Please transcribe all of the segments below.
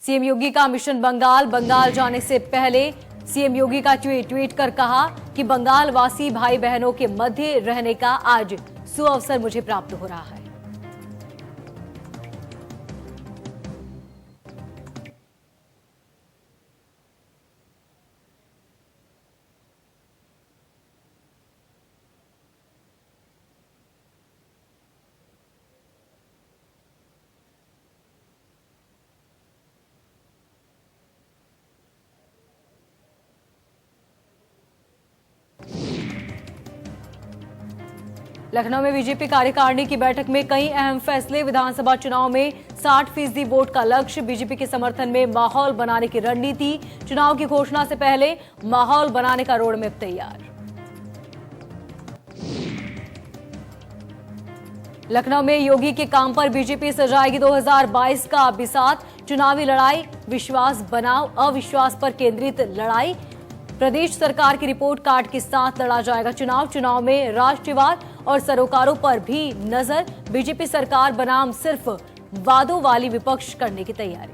CM योगी का mission Bengal जाने से पहले सीएम योगी का ट्वीट कर कहा कि बंगाल वासी भाई बहनों के मध्य रहने का आज सुअवसर मुझे प्राप्त हो रहा है। लखनऊ में बीजेपी कार्यकारिणी की बैठक में कई अहम फैसले। विधानसभा चुनाव में 60% वोट का लक्ष्य। बीजेपी के समर्थन में माहौल बनाने की रणनीति। चुनाव की घोषणा से पहले माहौल बनाने का रोडमैप तैयार। लखनऊ में योगी के काम पर बीजेपी सजाएगी 2022 का बिसात। चुनावी लड़ाई विश्वास बनाओ अविश्वास पर केंद्रित लड़ाई। प्रदेश सरकार की रिपोर्ट कार्ड के साथ लड़ा जाएगा चुनाव में राष्ट्रवाद और सरोकारों पर भी नजर। बीजेपी सरकार बनाम सिर्फ वादों वाली विपक्ष करने की तैयारी।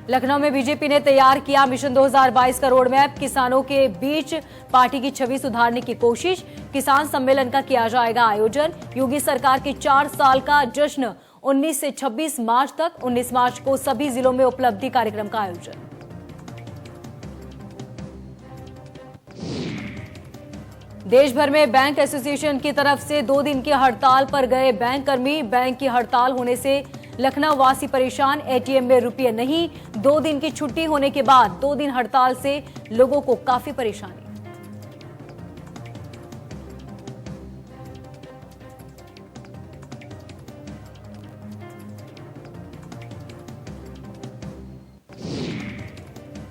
लखनऊ में बीजेपी ने तैयार किया मिशन 2022 का रोडमैप। किसानों के बीच पार्टी की छवि सुधारने की कोशिश। किसान सम्मेलन का किया जाएगा आयोजन। योगी सरकार के 4 साल का जश्न 19 से 26 मार्च तक। 19 मार्च को सभी जिलों में उपलब्धि कार्यक्रम का आयोजन। देश भर में बैंक एसोसिएशन की तरफ से 2 दिन की हड़ताल पर गए बैंक कर्मी। बैंक की हड़ताल होने से लखनऊ वासी परेशान। एटीएम में रुपये नहीं। 2 दिन की छुट्टी होने के बाद 2 दिन हड़ताल से लोगों को काफी परेशानी।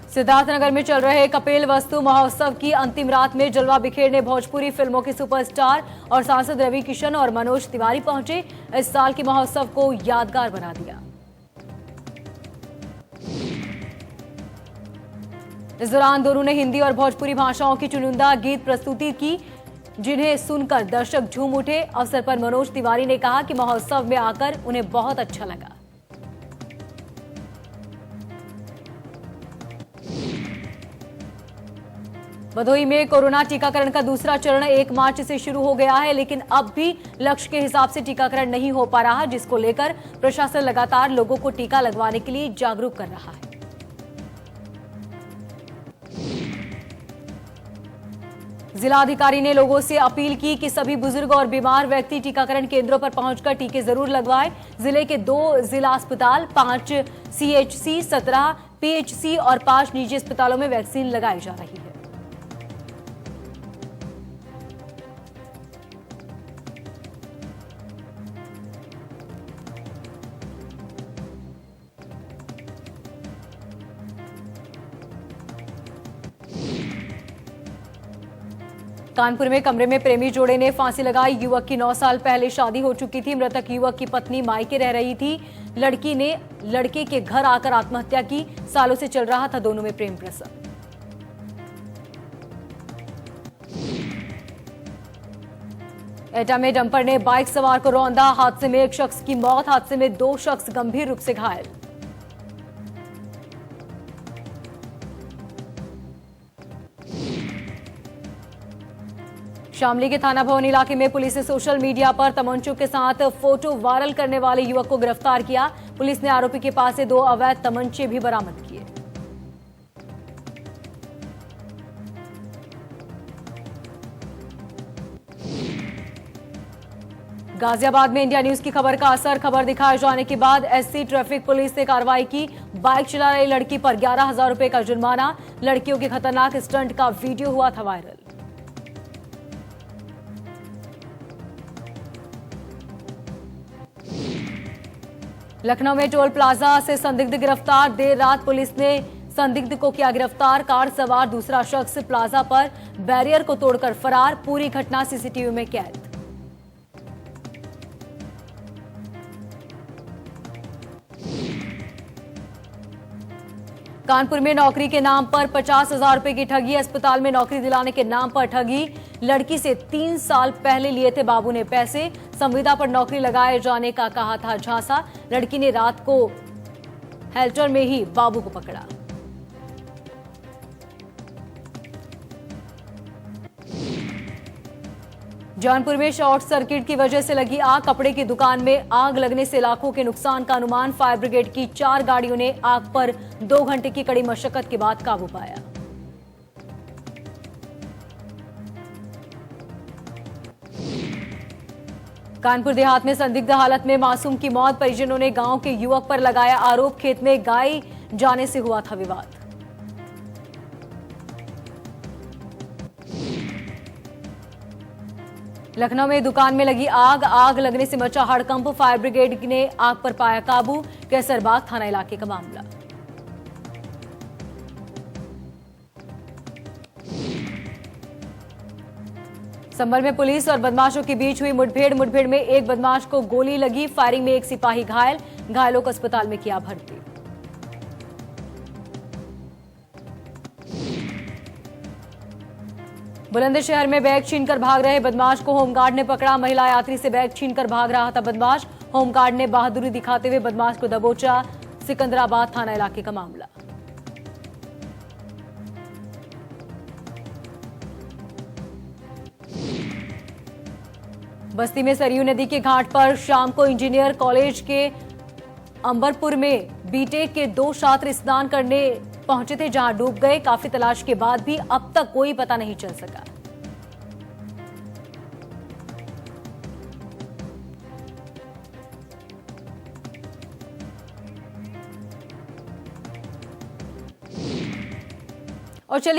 सिद्धार्थनगर में चल रहे कपिल वस्तु महोत्सव की अंतिम रात में जलवा बिखेरने भोजपुरी फिल्मों के सुपरस्टार और सांसद रवि किशन और मनोज तिवारी पहुंचे। इस साल के महोत्सव को यादगार बना दिया। इस दौरान दोनों ने हिंदी और भोजपुरी भाषाओं की चुनिंदा गीत प्रस्तुति की, जिन्हें सुनकर दर्शक झूम उठे। अवसर पर मनोज तिवारी ने कहा कि महोत्सव में आकर उन्हें बहुत अच्छा लगा। भदोही में कोरोना टीकाकरण का दूसरा चरण 1 मार्च से शुरू हो गया है, लेकिन अब भी लक्ष्य के हिसाब से टीकाकरण नहीं हो पा रहा, जिसको लेकर प्रशासन लगातार लोगों को टीका लगवाने के लिए जागरूक कर रहा है। जिलाधिकारी ने लोगों से अपील की कि सभी बुजुर्ग और बीमार व्यक्ति टीकाकरण केंद्रों पर पहुंचकर टीके जरूर लगवाएं। जिले के 2 जिला अस्पताल, 5 सीएचसी, 17 पीएचसी और 5 निजी अस्पतालों में वैक्सीन लगाई जा रही है। कानपुर में कमरे में प्रेमी जोड़े ने फांसी लगाई। युवक की 9 साल पहले शादी हो चुकी थी। मृतक युवक की पत्नी मायके रह रही थी। लड़की ने लड़के के घर आकर आत्महत्या की। सालों से चल रहा था दोनों में प्रेम प्रसंग। एटा में डंपर ने बाइक सवार को रौंदा। हादसे में एक शख्स की मौत। हादसे में 2 शख्स गंभीर रूप से घायल। शामली के थाना भवन इलाके में पुलिस ने सोशल मीडिया पर तमंचों के साथ फोटो वायरल करने वाले युवक को गिरफ्तार किया। पुलिस ने आरोपी के पास से 2 अवैध तमंचे भी बरामद किए। गाजियाबाद में इंडिया न्यूज की खबर का असर। खबर दिखाए जाने के बाद एससी ट्रैफिक पुलिस ने कार्रवाई की। बाइक चला रही लड़की पर 11,000 रुपए का जुर्माना। लड़कियों के खतरनाक स्टंट का वीडियो हुआ था वायरल। लखनऊ में टोल प्लाजा से संदिग्ध गिरफ्तार। देर रात पुलिस ने संदिग्ध को किया गिरफ्तार। कार सवार दूसरा शख्स प्लाजा पर बैरियर को तोड़कर फरार। पूरी घटना सीसीटीवी में कैद। कानपुर में नौकरी के नाम पर 50,000 रुपए की ठगी। अस्पताल में नौकरी दिलाने के नाम पर ठगी। लड़की से 3 साल पहले लिए थे बाबू ने पैसे। संविदा पर नौकरी लगाए जाने का कहा था झांसा। लड़की ने रात को हेल्टर में ही बाबू को पकड़ा। जौनपुर में शॉर्ट सर्किट की वजह से लगी आग। कपड़े की दुकान में आग लगने से लाखों के नुकसान का अनुमान। फायर ब्रिगेड की 4 गाड़ियों ने आग पर 2 घंटे की कड़ी मशक्कत के बाद काबू पाया। कानपुर देहात में संदिग्ध हालत में मासूम की मौत। परिजनों ने गांव के युवक पर लगाया आरोप। खेत में गाय जाने से हुआ था विवाद। लखनऊ में दुकान में लगी आग लगने से मचा हड़कंप। फायर ब्रिगेड ने आग पर पाया काबू। कैसरबाग थाना इलाके का मामला। संभल में पुलिस और बदमाशों के बीच हुई मुठभेड़ में एक बदमाश को गोली लगी। फायरिंग में एक सिपाही घायल। घायलों को अस्पताल में किया भर्ती। बुलंदशहर में बैग छीनकर भाग रहे बदमाश को होमगार्ड ने पकड़ा। महिला यात्री से बैग छीनकर भाग रहा था बदमाश। होमगार्ड ने बहादुरी दिखाते हुए बदमाश को दबोचा। सिकंदराबाद थाना इलाके का मामला। बस्ती में सरयू नदी के घाट पर शाम को इंजीनियर कॉलेज के अंबरपुर में बीटेक के 2 छात्र स्नान करने पहुंचे थे, जहां डूब गए। काफी तलाश के बाद भी अब तक कोई पता नहीं चल सका।